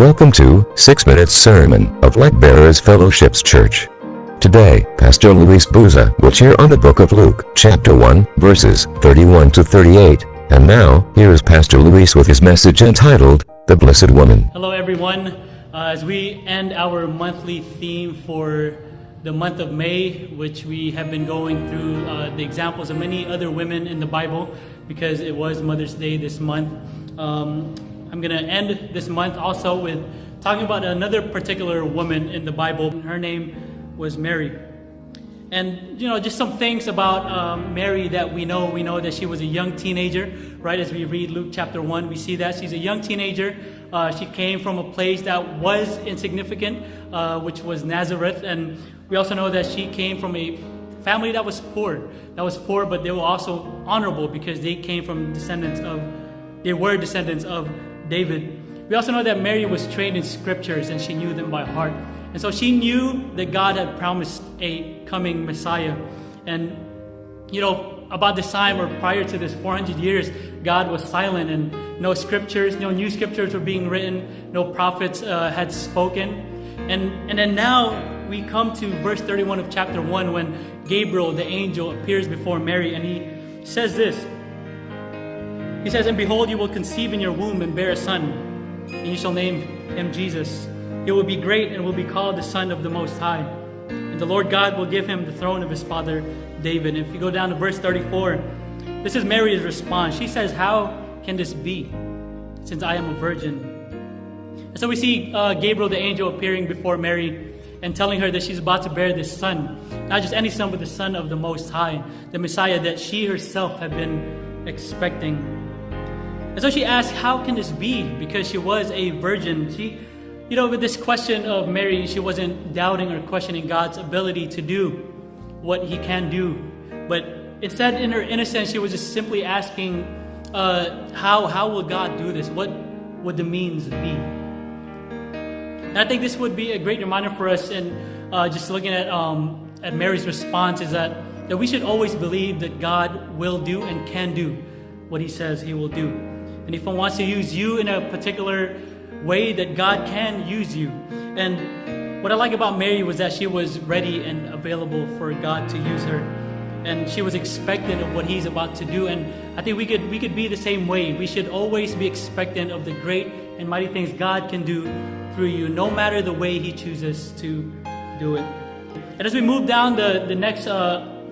Welcome to 6 Minutes Sermon of Light-Bearers Fellowship's Church. Today, Pastor Luis Busa will share on the book of Luke, chapter 1, verses 31 to 38. And now, here is Pastor Luis with his message entitled, The Blessed Woman. Hello everyone. As we end our monthly theme for the month of May, which we have been going through the examples of many other women in the Bible, because it was Mother's Day this month. I'm going to end this month also with talking about another particular woman in the Bible. Her name was Mary. And, just some things about Mary that we know. We know that she was a young teenager, right? As we read Luke chapter 1, we see that she's a young teenager. She came from a place that was insignificant, which was Nazareth. And we also know that she came from a family that was poor. But they were also honorable because they came from descendants of David. We also know that Mary was trained in scriptures and she knew them by heart. And so she knew that God had promised a coming Messiah. And, about this time or prior to this 400 years, God was silent and no scriptures, no new scriptures were being written, no prophets had spoken. And then now we come to verse 31 of chapter 1 when Gabriel, the angel, appears before Mary and he says this. He says, "And behold, you will conceive in your womb and bear a son, and you shall name him Jesus. He will be great and will be called the Son of the Most High. And the Lord God will give him the throne of his father David." And if you go down to verse 34, this is Mary's response. She says, "How can this be, since I am a virgin?" And so we see Gabriel the angel appearing before Mary and telling her that she's about to bear this son. Not just any son, but the Son of the Most High, the Messiah that she herself had been expecting. And so she asked, how can this be? Because she was a virgin. She, with this question of Mary, she wasn't doubting or questioning God's ability to do what he can do. But instead, in her innocence, she was just simply asking, how will God do this? What would the means be? And I think this would be a great reminder for us in just looking at Mary's response is that we should always believe that God will do and can do what he says he will do. And if he wants to use you in a particular way, that God can use you. And what I like about Mary was that she was ready and available for God to use her. And she was expectant of what he's about to do. And I think we could be the same way. We should always be expectant of the great and mighty things God can do through you, no matter the way he chooses to do it. And as we move down the next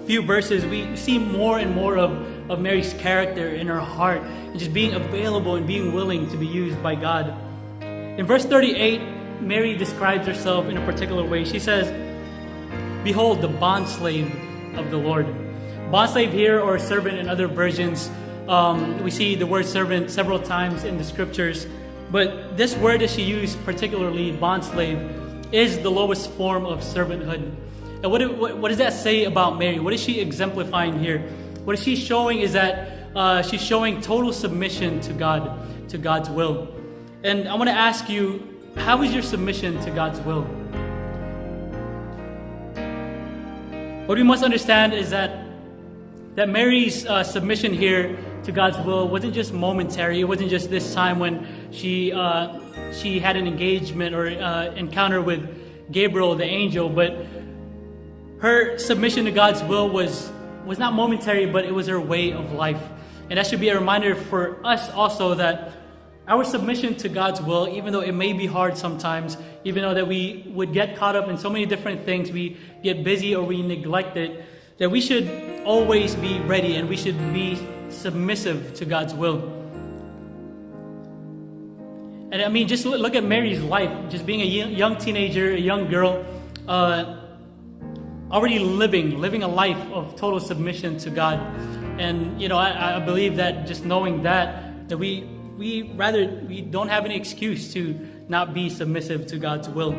few verses, we see more and more of Mary's character in her heart and just being available and being willing to be used by God. In verse 38, Mary describes herself in a particular way. She says, "Behold, the bondslave of the Lord." Bondslave here, or servant in other versions. We see the word servant several times in the scriptures. But this word that she used, particularly bondslave, is the lowest form of servanthood. And what does that say about Mary? What is she exemplifying here? What is she showing is that she's showing total submission to God, to God's will. And I want to ask you, how is your submission to God's will? What we must understand is that Mary's submission here to God's will wasn't just momentary. It wasn't just this time when she had an engagement or encounter with Gabriel the angel, but her submission to God's will was not momentary, but it was her way of life. And that should be a reminder for us also that our submission to God's will, even though it may be hard sometimes, even though that we would get caught up in so many different things, we get busy or we neglect it, that we should always be ready and we should be submissive to God's will. And I mean, just look at Mary's life, just being a young teenager, a young girl, already living a life of total submission to God. And I believe that just knowing that we don't have any excuse to not be submissive to God's will.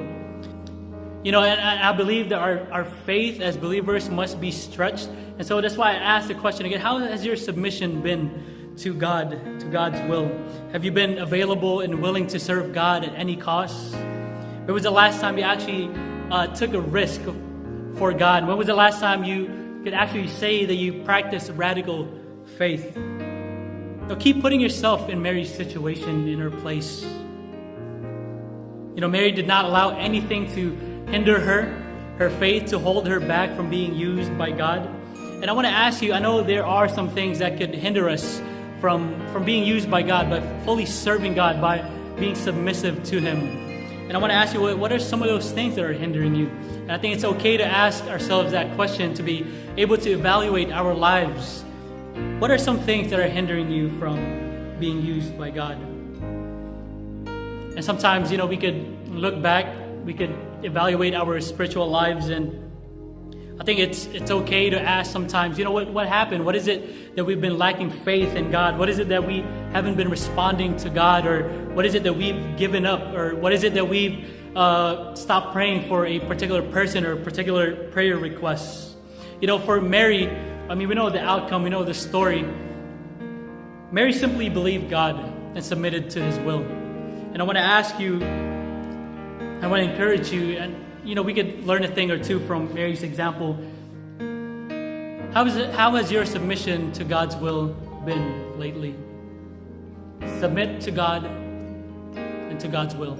And I believe that our faith as believers must be stretched. And so that's why I asked the question again, how has your submission been to God, to God's will? Have you been available and willing to serve God at any cost? When was the last time you actually took a risk for God? When was the last time you could actually say that you practiced radical faith? Now keep putting yourself in Mary's situation, in her place. Mary did not allow anything to hinder her faith, to hold her back from being used by God. And I want to ask you, I know there are some things that could hinder us from being used by God, by fully serving God, by being submissive to Him. And I want to ask you, what are some of those things that are hindering you? And I think it's okay to ask ourselves that question, to be able to evaluate our lives. What are some things that are hindering you from being used by God? And sometimes, we could look back, we could evaluate our spiritual lives, and I think it's okay to ask sometimes, what happened? What is it that we've been lacking faith in God? What is it that we haven't been responding to God? Or what is it that we've given up? Or what is it that we've stopped praying for a particular person or a particular prayer request? For Mary, we know the outcome, we know the story. Mary simply believed God and submitted to His will. And I want to ask you, I want to encourage you, and we could learn a thing or two from Mary's example. How has your submission to God's will been lately? Submit to God and to God's will.